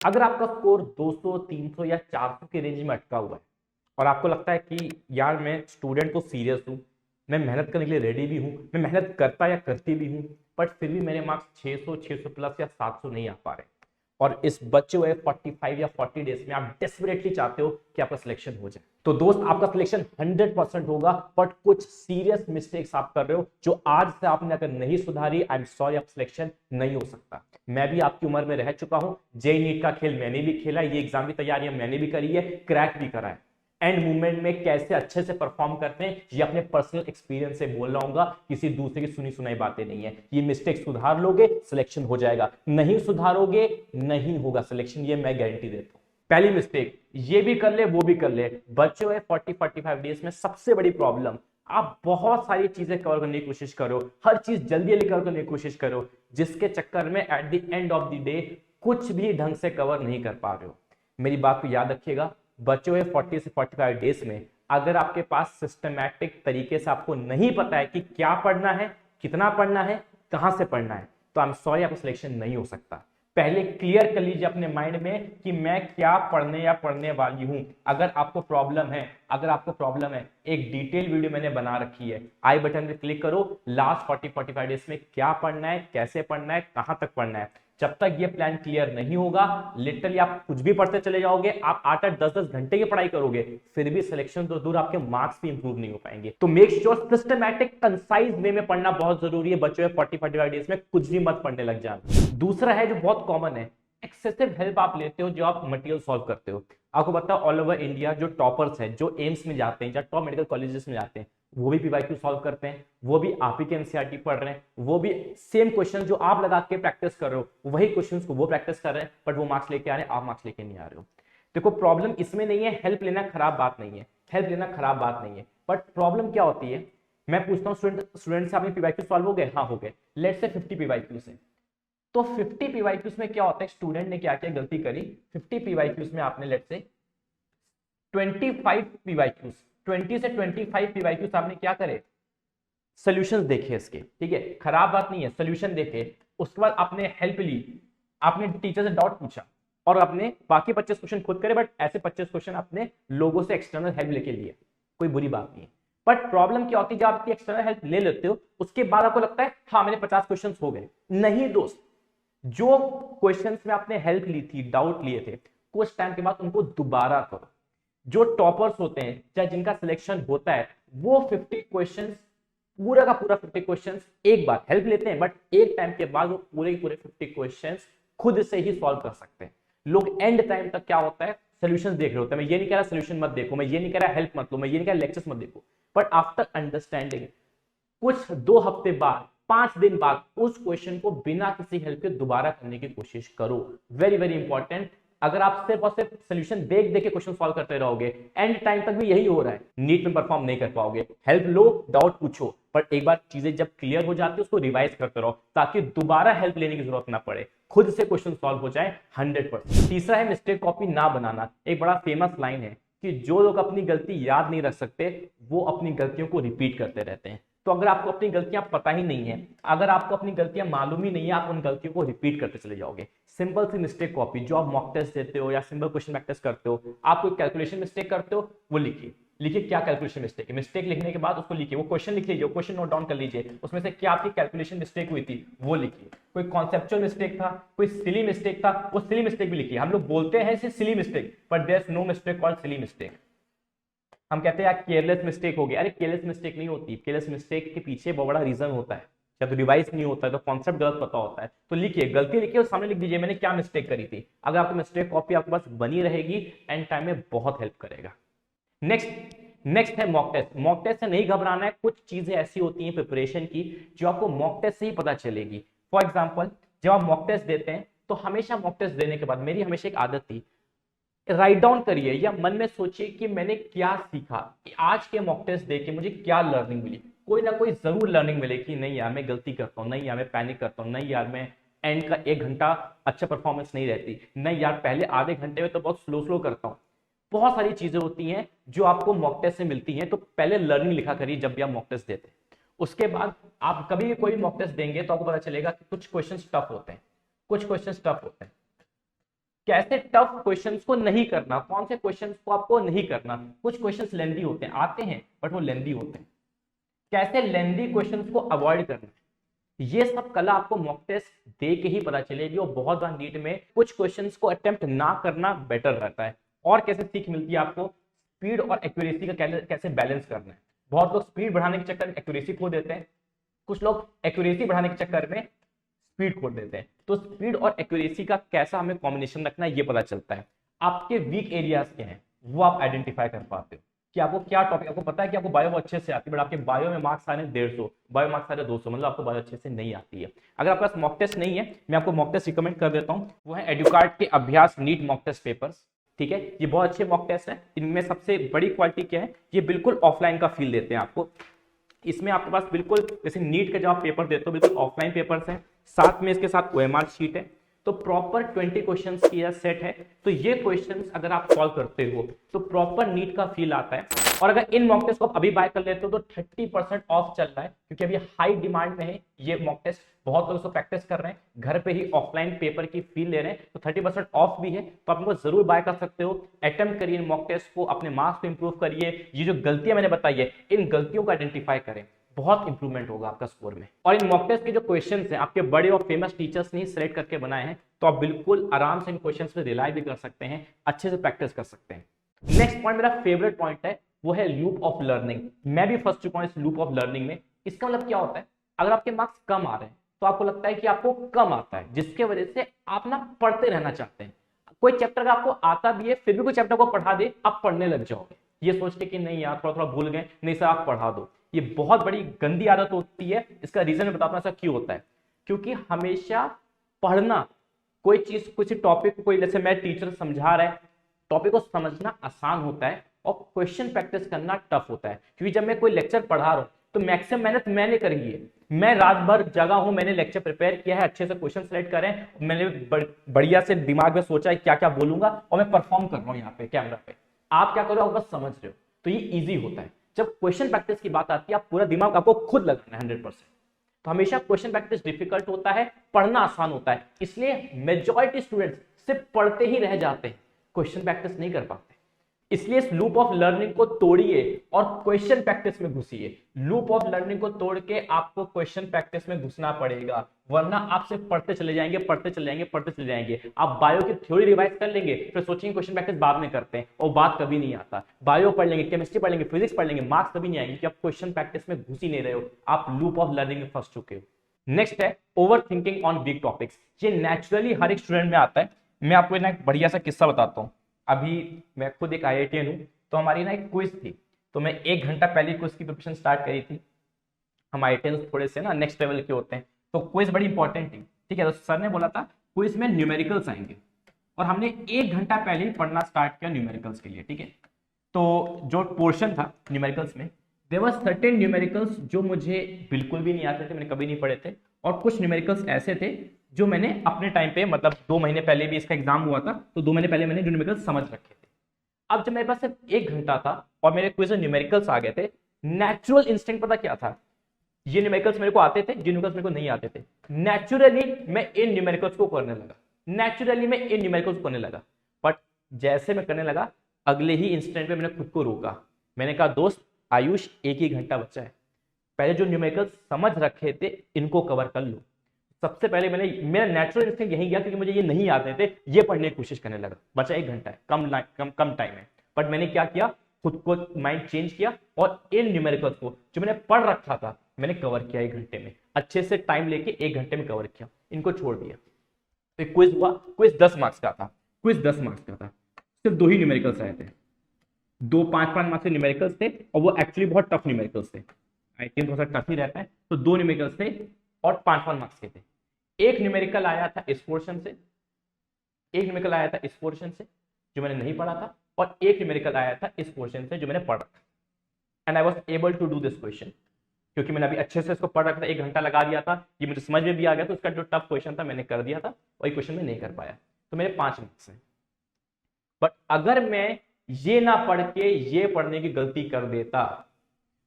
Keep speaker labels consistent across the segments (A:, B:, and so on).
A: अगर आपका स्कोर 200, 300 या 400 के रेंज में अटका हुआ है और आपको लगता है कि यार मैं स्टूडेंट तो सीरियस हूँ, मैं मेहनत करने के लिए रेडी भी हूँ, मैं मेहनत करता या करती भी हूँ, बट फिर भी मेरे मार्क्स 600, 600 प्लस या 700 नहीं आ पा रहे और इस बचे हुए 45 या 40 डेज में आप डेस्परेटली चाहते हो कि आपका सिलेक्शन हो जाए, तो दोस्त आपका सिलेक्शन 100% होगा। बट कुछ सीरियस मिस्टेक्स आप कर रहे हो जो आज से आपने अगर नहीं सुधारी, आई एम सॉरी, आप सिलेक्शन नहीं हो सकता। मैं भी आपकी उम्र में रह चुका हूं, जेई नीट का खेल मैंने भी खेला, ये एग्जाम की तैयारियां मैंने भी करी है, क्रैक भी करा है। एंड मूवमेंट में कैसे अच्छे से परफॉर्म करते हैं ये अपने पर्सनल एक्सपीरियंस से बोल रहा हूँ, किसी दूसरे की सुनी सुनाई बातें नहीं है। ये मिस्टेक सुधार लोगे सिलेक्शन हो जाएगा, नहीं सुधारोगे नहीं होगा सिलेक्शन, ये मैं गारंटी देता हूं। पहली मिस्टेक, ये भी कर ले वो भी कर ले, बचे हुए 40-45 डेज में सबसे बड़ी प्रॉब्लम, आप बहुत सारी चीजें कवर करने की कोशिश करो, हर चीज जल्दी जल्दी कवर करने की कोशिश करो, जिसके चक्कर में at the end of the day कुछ भी ढंग से कवर नहीं कर पा रहे हो। मेरी बात को याद रखिएगा, बचे हुए 40 से 45 डेज में अगर आपके पास सिस्टमैटिक तरीके से आपको नहीं पता है कि क्या पढ़ना है, कितना पढ़ना है, कहां से पढ़ना है, तो आई एम सॉरी, आपका सिलेक्शन नहीं हो सकता। पहले क्लियर कर लीजिए अपने माइंड में कि मैं क्या पढ़ने या पढ़ने वाली हूं। अगर आपको प्रॉब्लम है, एक डिटेल वीडियो मैंने बना रखी है, आई बटन पे क्लिक करो, लास्ट 40-45 डेज में क्या पढ़ना है, कैसे पढ़ना है, कहां तक पढ़ना है। जब तक ये प्लान क्लियर नहीं होगा, लिटरली आप कुछ भी पढ़ते चले जाओगे, आप 8-8, 10-10 घंटे की पढ़ाई करोगे, फिर भी सिलेक्शन तो दूर, आपके मार्क्स भी इंप्रूव नहीं हो पाएंगे। तो मेक श्योर सिस्टमैटिक कंसाइज वे में पढ़ना बहुत जरूरी है। बच्चों 40-45 डेज में कुछ भी मत पढ़ने लग जाना। दूसरा है जो बहुत कॉमन है, एक्सेसिव हेल्प आप लेते हो जो आप मटेरियल सॉल्व करते हो। आपको पता है ऑल ओवर इंडिया जो टॉपर्स हैं, जो एम्स में जाते हैं या टॉप मेडिकल कॉलेजेस में जाते हैं, वो भी पीवाईक्यू सॉल्व करते हैं, वो भी आप ही के एनसीईआरटी पढ़ रहे हैं, वो भी सेम क्वेश्चन जो आप लगा के प्रैक्टिस कर रहे हो वही क्वेश्चंस को वो प्रैक्टिस कर रहे हैं, बट वो मार्क्स लेके आ रहे हैं, आप मार्क्स लेके नहीं आ रहे हो। देखो प्रॉब्लम इसमें नहीं है, हेल्प लेना खराब बात नहीं है, हेल्प लेना खराब बात नहीं है, बट प्रॉब्लम क्या होती है, मैं पूछता हूँ स्टूडेंट से, आपने पीवाईक्यू सॉल्व हो गए? हाँ हो गए। लेट्स से 50 पीवाईक्यू से, तो 50 पीवाईक्यूज में क्या होता है, स्टूडेंट ने क्या क्या गलती करी, 50 पीवाईक्यूज में आपने लेट्स से 25 पीवाईक्यूज, 20 से 25 पीवाईक्यूज आपने क्या करे, सॉल्यूशंस देखे इसके, ठीक है, खराब बात नहीं है, सॉल्यूशन देखे, उसके बाद आपने हेल्प ली, आपने टीचर से डाउट पूछा और आपने बाकी 25 क्वेश्चन खुद करे, बट ऐसे 25 क्वेश्चन आपने लोगों से एक्सटर्नल हेल्प लेके लिए, कोई बुरी बात नहीं है। बट प्रॉब्लम क्या होती है, जब आपकी एक्सटर्नल हेल्प ले लेते हो उसके बाद आपको लगता है हाँ मेरे 50 क्वेश्चन हो गए। नहीं दोस्त, जो क्वेश्चंस में आपने हेल्प ली थी, डाउट लिए थे, कुछ टाइम के बाद उनको दोबारा करो। जो टॉपर्स होते हैं चाहे जिनका सिलेक्शन होता है, वो 50 क्वेश्चंस, पूरा का पूरा 50 क्वेश्चंस एक बार हेल्प लेते हैं, बट एक टाइम के बाद वो पूरे पूरे 50 क्वेश्चंस खुद से ही सॉल्व कर सकते हैं। लोग एंड टाइम तक क्या होता है, सोल्यूशन देख रहे होते हैं। मैं ये नहीं कह रहा सोल्यूशन मत देखो, मैं ये नहीं कह रहा हेल्प मत लो, मैं ये नहीं कह रहा लेक्चर्स मत देखो, बट आफ्टर अंडरस्टैंडिंग कुछ 2 हफ्ते बाद, 5 दिन बाद उस क्वेश्चन को बिना किसी हेल्प के दोबारा करने की कोशिश करो। Very very important. अगर आप सिर्फ और सिर्फ सोल्यूशन देख देख के क्वेश्चन सॉल्व करते रहोगे, एंड टाइम तक भी यही हो रहा है, नीट में परफॉर्म नहीं कर पाओगे। हेल्प लो, डाउट पूछो, पर एक बार चीजें जब क्लियर हो जाती है उसको रिवाइज करते रहो ताकि दोबारा हेल्प लेने की जरूरत ना पड़े, खुद से क्वेश्चन सॉल्व हो जाए 100%। तीसरा है मिस्टेक कॉपी ना बनाना। एक बड़ा फेमस लाइन है कि जो लोग अपनी गलती याद नहीं रख सकते वो अपनी गलतियों को रिपीट करते रहते हैं। तो अगर आपको अपनी गलतियां पता ही नहीं है, अगर आपको अपनी गलतियां मालूम ही नहीं है, आप उन गलतियों को रिपीट करते चले जाओगे। सिंपल सी मिस्टेक कॉपी, जो आप मॉक टेस्ट देते हो या सिंपल क्वेश्चन प्रैक्टिस करते हो, आप कोई कैलकुलेशन मिस्टेक करते हो, वो लिखिए। लिखिए क्या कैलकुलेशन मिस्टेक है, मिस्टेक लिखने के बाद उसको लिखिए, वो क्वेश्चन लिख लीजिए, क्वेश्चन नोट डाउन कर लीजिए, उसमें से क्या आपकी कैलकुलेशन मिस्टेक हुई थी वो लिखिए। कोई कॉन्सेप्चुअल मिस्टेक था, कोई सिली मिस्टेक था, वो सिली मिस्टेक भी लिखिए। हम लोग बोलते हैं इसे silly mistake, but there is no mistake called silly mistake. हम कहते हैं यार केयरलेस मिस्टेक हो गया, अरे केयरलेस मिस्टेक नहीं होती, केयरलेस मिस्टेक के पीछे बहुत बड़ा रीजन होता है, या तो डिवाइस नहीं होता है, तो कॉन्सेप्ट गलत पता होता है। तो लिखिए, गलती लिखिए और सामने लिख दीजिए मैंने क्या मिस्टेक करी थी। अगर आपको मिस्टेक कॉपी आपके पास बनी रहेगी, एंड टाइम में बहुत हेल्प करेगा। नेक्स्ट है मॉक टेस्ट। मॉक टेस्ट से नहीं घबराना है, कुछ चीजें ऐसी होती हैं प्रिपरेशन की जो आपको मॉक टेस्ट से ही पता चलेगी। फॉर एग्जाम्पल, जब आप मॉक टेस्ट देते हैं तो हमेशा मॉक टेस्ट देने के बाद, मेरी हमेशा एक आदत थी, राइट डाउन करिए या मन में सोचिए कि मैंने क्या सीखा, कि आज के मॉक टेस्ट देके मुझे क्या लर्निंग मिली। कोई ना कोई जरूर लर्निंग मिले कि नहीं यार मैं गलती करता हूँ, नहीं यार मैं पैनिक करता हूँ, नहीं यार मैं एंड का 1 घंटा अच्छा परफॉर्मेंस नहीं रहती, नहीं यार पहले आधे घंटे में तो बहुत स्लो स्लो करता हूँ। बहुत सारी चीजें होती हैं जो आपको मॉक टेस्ट से मिलती हैं, तो पहले लर्निंग लिखा करिए जब भी आप मॉक टेस्ट देते हैं। उसके बाद आप कभी भी कोई मॉक टेस्ट देंगे तो आपको पता चलेगा कि कुछ क्वेश्चन टफ होते हैं, कुछ क्वेश्चन टफ होते हैं। कैसे टफ क्वेश्चंस को नहीं करना, कौन से क्वेश्चंस को आपको नहीं करना। कुछ क्वेश्चंस लेंदी होते हैं, आते हैं बट वो लेंदी होते हैं, कैसे लेंदी क्वेश्चंस को अवॉइड करना है, ये सब कला आपको मॉक टेस्ट दे के ही पता चलेगी। और बहुत बार नीट में कुछ क्वेश्चंस को अटेम्प्ट ना करना बेटर रहता है। और कैसे सीख मिलती है आपको, स्पीड और एक्यूरेसी का कैसे बैलेंस करना है। बहुत लोग स्पीड बढ़ाने के चक्कर में एक्यूरेसी खो देते हैं, कुछ लोग एक्यूरेसी बढ़ाने के चक्कर में स्पीड खो देते हैं। तो स्पीड और एक्यूरेसी का कैसा हमें कॉम्बिनेशन रखना है ये पता चलता है। आपके वीक एरियाज क्या हैं वो आप आइडेंटिफाई कर पाते हो कि आपको क्या टॉपिक, आपको पता है कि आपको बायो अच्छे से आती है बट आपके बायो में मार्क्स आ रहे हैं 150, बायो मार्क्स आ रहे हैं 200, मतलब आपको बायो अच्छे से नहीं आती है। अगर आपके पास मॉक टेस्ट नहीं है, मैं आपको मॉक टेस्ट रिकमेंड कर देता हूँ, वो है एडुकार्ड के अभ्यास नीट मॉक टेस्ट पेपर्स। ठीक है, ये बहुत अच्छे मॉक टेस्ट है। इनमें सबसे बड़ी क्वालिटी क्या है, ये बिल्कुल ऑफलाइन का फील देते हैं आपको। इसमें आपके पास बिल्कुल जैसे नीट का जब आप पेपर देते हो बिल्कुल ऑफलाइन पेपर्स हैं, साथ में इसके साथ ओएमआर शीट है, तो प्रॉपर 20 क्वेश्चंस की यह सेट है। तो ये क्वेश्चंस अगर आप सॉल्व करते हो तो प्रॉपर नीट का फील आता है। और अगर इन मॉक टेस्ट को आप अभी बाय कर लेते हो तो 30% ऑफ चल रहा है, क्योंकि अभी हाई डिमांड में है ये मॉक टेस्ट, बहुत लोग इसको प्रैक्टिस कर रहे हैं, घर पे ही ऑफलाइन पेपर की फील ले रहे हैं, तो 30% ऑफ भी है, तो आप इनको जरूर बाय कर सकते हो। अटेम्प्ट करिए मॉक टेस्ट को, अपने मार्क्स को इंप्रूव करिए। ये जो गलतियां मैंने बताई है इन गलतियों को आइडेंटिफाई करें, बहुत इंप्रूवमेंट होगा आपका स्कोर में। और इन मॉक टेस्ट के जो क्वेश्चंस हैं आपके बड़े और फेमस टीचर्स ने सिलेक्ट करके बनाए हैं, तो आप बिल्कुल आराम से इन क्वेश्चंस पे रिलाई भी कर सकते हैं, अच्छे से प्रैक्टिस कर सकते हैं। नेक्स्ट पॉइंट मेरा फेवरेट पॉइंट है, वो है लूप ऑफ लर्निंग। मैं भी फंस चुका हूं इस लूप ऑफ लर्निंग में। इसका मतलब क्या होता है, अगर आपके मार्क्स कम आ रहे हैं तो आपको लगता है कि आपको कम आता है, जिसके वजह से आप ना पढ़ते रहना चाहते हैं। कोई चैप्टर का आपको आता भी है फिर भी कोई चैप्टर को पढ़ा दे आप पढ़ने लग जाओगे, ये सोच के कि नहीं यार थोड़ा थोड़ा भूल गए, नहीं सर आप पढ़ा दो। ये बहुत बड़ी गंदी आदत होती है। इसका रीजन मैं बताता हूं ऐसा क्यों होता है, क्योंकि हमेशा पढ़ना, कोई चीज कुछ टॉपिक, कोई जैसे मैं टीचर समझा रहा है, टॉपिक को समझना आसान होता है और क्वेश्चन प्रैक्टिस करना टफ होता है। क्योंकि जब मैं कोई लेक्चर पढ़ा रहा हूं तो मैक्सिमम मेहनत मैंने करी है, मैं रात भर जगा हूं, मैंने लेक्चर प्रिपेयर किया है, अच्छे से क्वेश्चन सेलेक्ट करें, मैंने बढ़िया से दिमाग में सोचा है क्या क्या बोलूंगा और मैं परफॉर्म कर रहा हूं यहाँ पे कैमरा पे। आप क्या करो, आप बस समझ रहे हो, तो ये इजी होता है। जब क्वेश्चन प्रैक्टिस की बात आती है आप पूरा दिमाग आपको खुद लगाना है 100%। तो हमेशा क्वेश्चन प्रैक्टिस डिफिकल्ट होता है, पढ़ना आसान होता है, इसलिए मेजॉरिटी स्टूडेंट्स सिर्फ पढ़ते ही रह जाते हैं, क्वेश्चन प्रैक्टिस नहीं कर पाते। इसलिए इस लूप ऑफ लर्निंग को तोड़िए और क्वेश्चन प्रैक्टिस में घुसिए। लूप ऑफ लर्निंग को तोड़ के आपको क्वेश्चन प्रैक्टिस में घुसना पड़ेगा, वरना आप सिर्फ पढ़ते चले जाएंगे, पढ़ते चले जाएंगे, पढ़ते चले जाएंगे। आप बायो की थ्योरी रिवाइज कर लेंगे, फिर सोचेंगे क्वेश्चन प्रैक्टिस बाद में करते हैं, और बात कभी नहीं आता। बायो पढ़ लेंगे, केमिस्ट्री पढ़ लेंगे, फिजिक्स पढ़ लेंगे, मार्क्स कभी नहीं आएंगे, कि आप क्वेश्चन प्रैक्टिस में घुस ही नहीं रहे हो, आप लूप ऑफ लर्निंग में फंस चुके हो। नेक्स्ट है overthinking on weak topics. ये नेचुरली हर एक स्टूडेंट में आता है। मैं आपको एक बढ़िया सा किस्सा बताता हूँ। अभी मैं खुद एक IITian हूँ, तो हमारी ना एक क्विज थी, तो मैं 1 घंटा पहले क्विज की प्रिपरेशन स्टार्ट करी थी। हम IITians थोड़े से ना नेक्स्ट लेवल के होते हैं, तो क्विज बड़ी इंपॉर्टेंट थी। ठीक है, तो सर ने बोला था क्विज में न्यूमेरिकल्स आएंगे, और हमने 1 घंटा पहले ही पढ़ना स्टार्ट किया न्यूमेरिकल्स के लिए। ठीक है, तो जो पोर्शन था न्यूमेरिकल्स में, देयर वर सर्टेन न्यूमेरिकल्स जो मुझे बिल्कुल भी नहीं आते थे, मैंने कभी नहीं पढ़े थे, और कुछ न्यूमेरिकल्स ऐसे थे जो मैंने अपने टाइम पे, मतलब 2 महीने पहले भी इसका एग्जाम हुआ था, तो 2 महीने पहले मैंने न्यूमेरिकल्स समझ रखे थे। अब जब मेरे पास सिर्फ 1 घंटा था और मेरे क्विज में न्यूमेरिकल्स आ गए थे, नेचुरल इंस्टिंक्ट पता क्या था, ये न्यूमेरिकल्स मेरे को आते थे, ये न्यूमेरिकल्स मेरे को नहीं आते थे, नेचुरली मैं इन न्यूमेरिकल्स को करने लगा, नेचुरली मैं इन न्यूमेरिकल्स को करने लगा। बट जैसे मैं करने लगा, अगले ही इंस्टेंट में मैंने खुद को रोका, मैंने कहा दोस्त आयुष 1 ही घंटा बचा है, पहले जो न्यूमेरिकल्स समझ रखे थे इनको कवर कर लो। सबसे पहले मेरा नेचुरल इंस्टिंक्ट यही गया, क्योंकि मुझे ये नहीं आते थे, ये पढ़ने की कोशिश करने लगा। बचा 1 घंटा है, कम टाइम है, बट मैंने क्या किया, खुद को माइंड चेंज किया और इन न्यूमेरिकल्स को जो मैंने पढ़ रखा था मैंने कवर किया 1 घंटे में, अच्छे से टाइम लेके 1 घंटे में कवर किया, इनको छोड़ दिया। तो क्विज हुआ, क्विज 10 मार्क्स का था, क्विज 10 मार्क्स का था, सिर्फ 2 ही न्यूमेरिकल्स आए थे, 2 5-5 मार्क्स के न्यूमेरिकल्स थे, और वो एक्चुअली बहुत टफ न्यूमेरिकल्स थे। आई थिंक थोड़ा सा टफ ही रहता है, तो 2 न्यूमेरिकल्स थे और 5-5 मार्क्स के थे। एक न्यूमेरिकल आया था इस पोर्शन से, एक न्यूमेरिकल आया था इस पोर्शन से जो मैंने नहीं पढ़ा था, और एक न्यूमेरिकल आया था इस पोर्शन से जो मैंने पढ़ा था। And I was able to do this question, क्योंकि मैंने अभी अच्छे से इसको पढ़ रखा था, 1 घंटा लगा दिया था, ये मुझे समझ में भी आ गया, तो उसका जो टफ क्वेश्चन था मैंने कर दिया था, वही क्वेश्चन में नहीं कर पाया, तो मेरे 5 मार्क्स हैं। बट अगर मैं ये ना पढ़ के ये पढ़ने की गलती कर देता,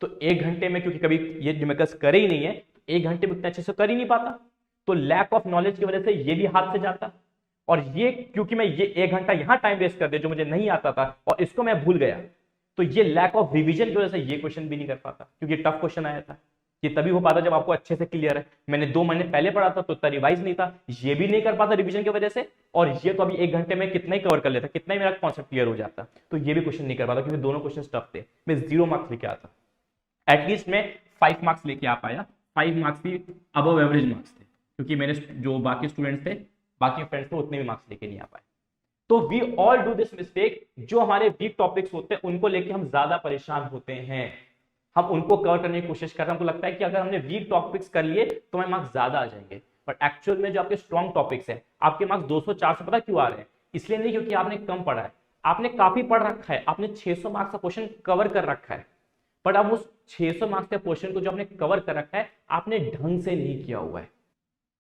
A: तो 1 घंटे में, क्योंकि कभी ये न्यूमेरिकल्स करे ही नहीं है, 1 घंटे में उतने अच्छे से कर ही नहीं पाता, तो लैक ऑफ नॉलेज की वजह से ये भी हाथ से जाता, और ये क्योंकि मैं ये 1 घंटा यहां टाइम वेस्ट कर दिया जो मुझे नहीं आता था और इसको मैं भूल गया, तो ये लैक ऑफ रिवीजन की वजह से ये क्वेश्चन भी नहीं कर पाता, क्योंकि टफ क्वेश्चन आया था। ये तभी हो पाता जब आपको अच्छे से क्लियर है। मैंने 2 महीने पहले पढ़ा था तो इतना रिवाइज नहीं था, ये भी नहीं कर पाता रिवीजन की वजह से, और ये तो अभी 1 घंटे में कितना ही कवर कर लेता, कितना ही मेरा कॉन्सेप्ट क्लियर हो जाता, तो ये भी क्वेश्चन नहीं कर पाता क्योंकि दोनों क्वेश्चन टफ थे। मैं 0 मार्क्स लेके आता, एटलीस्ट मैं 5 मार्क्स लेके आ पाया। 5 मार्क्स भी अबव एवरेज मार्क्स थे, क्योंकि मेरे जो बाकी स्टूडेंट्स थे, बाकी फ्रेंड्स थे, उतने भी मार्क्स लेके नहीं आ पाए। तो we all do this mistake, जो हमारे वीक टॉपिक्स होते हैं उनको लेके हम ज्यादा परेशान होते हैं, हम उनको कवर करने की कोशिश कर रहे हैं। हमको लगता है कि अगर हमने वीक टॉपिक्स कर लिए तो हमें मार्क्स ज्यादा आ जाएंगे, बट एक्चुअल में जो आपके स्ट्रॉन्ग टॉपिक्स हैं आपके मार्क्स 200-400 पता क्यों आ रहे हैं? इसलिए नहीं क्योंकि आपने कम पढ़ा है, आपने काफी पढ़ रखा है, आपने 600 मार्क्स का क्वेश्चन कवर कर रखा है, बट अब उस 600 मार्क्स के क्वेश्चन को जो आपने कवर कर रखा है आपने ढंग से नहीं किया हुआ है।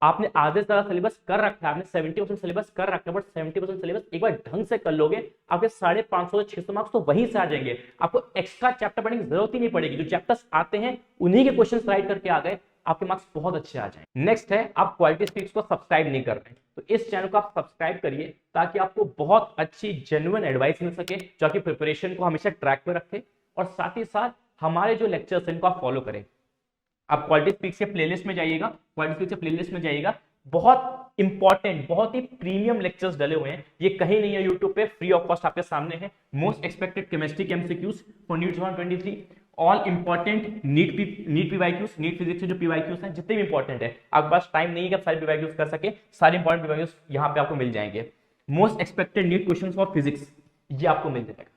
A: आपने आधे से ज्यादा सिलेबस कर रखा है, आपने 70% सिलेबस कर रखा है, बट 70% सिलेबस एक बार ढंग से कर लोगे आपके 550 से 600 मार्क्स तो वहीं से आ जाएंगे। आपको एक्स्ट्रा चैप्टर पढ़ने की जरूरत ही नहीं पड़ेगी, जो चैप्टर्स आते हैं उन्हीं के क्वेश्चन राइट करके आ गए, आपके मार्क्स बहुत अच्छे आ जाएंगे। नेक्स्ट है, आप क्वालिटी स्पीक्स को सब्सक्राइब नहीं कर रहे हैं, तो इस चैनल को आप सब्सक्राइब करिए ताकि आपको बहुत अच्छी जेन्युइन एडवाइस मिल सके जो आपकी प्रिपरेशन को हमेशा ट्रैक पे रखे, और साथ ही साथ हमारे जो लेक्चर्स हैं इनको आप फॉलो करें। आप क्वालिटी स्पीक्स के प्लेलिस्ट में जाइएगा, क्वालिटी स्पीक्स के प्लेलिस्ट में जाइएगा, बहुत इंपॉर्टेंट, बहुत ही प्रीमियम लेक्चर्स डले हुए हैं, ये कहीं नहीं है यूट्यूब पे, फ्री ऑफ कॉस्ट आपके सामने है। मोस्ट एक्सपेक्टेड केमिस्ट्री के MCQs for NEET 2023, all important NEET PYQs, NEET physics से जो पीवाईक्यूज हैं जितने भी इंपॉर्टेंट है, आपके पास टाइम नहीं है कि आप सारे पीवाईक्यूज कर सके, सारे इंपॉर्टेंट पीवाईक्यूज यहाँ पे आपको मिल जाएंगे। Most expected NEET question for physics, ये आपको मिल जाएगा।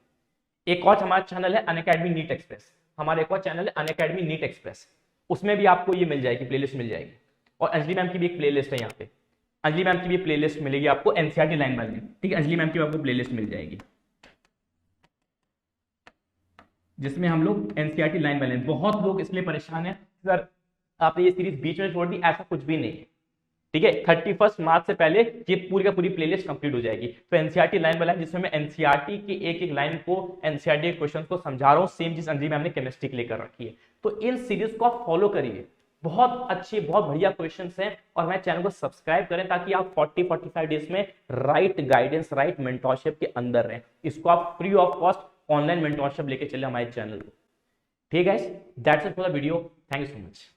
A: एक और हमारा चैनल है अनअकैडमी नीट एक्सप्रेस, हमारा एक और चैनल है अनअकैडमी नीट एक्सप्रेस, उसमें भी आपको ये मिल जाएगी, प्लेलिस्ट मिल जाएगी। और अंजलि मैम की भी एक प्लेलिस्ट है यहाँ पे, अंजलि मैम की भी प्लेलिस्ट मिलेगी आपको एनसीईआरटी लाइन बाय लाइन, ठीक है, अंजलि मैम की आपको प्लेलिस्ट मिल जाएगी जिसमें हम लोग एनसीईआरटी लाइन बाय लाइन, बहुत लोग इसलिए परेशान है सर आपने ये सीरीज बीच में छोड़ दी, ऐसा कुछ भी नहीं है, ठीक है। 31 मार्च से पहले ये पूरी का पूरी प्लेलिस्ट कंप्लीट हो जाएगी। तो एनसीईआरटी लाइन बाय लाइन, जिसमें मैं एनसीईआरटी की एक एक लाइन को, एनसीईआरटी के क्वेश्चन को समझा रहा हूँ, सेम जिस अंजलि मैम ने केमिस्ट्री के लिए कर रखी है। तो इन सीरीज को आप फॉलो करिए, बहुत अच्छी बहुत बढ़िया क्वेश्चंस हैं, और हमारे चैनल को सब्सक्राइब करें ताकि आप 40-45 डेज में राइट गाइडेंस, राइट मेंटरशिप के अंदर रहें। इसको आप free of cost online mentorship लेके चले हमारे चैनल को, ठीक है। That's it for the video, thank you so much.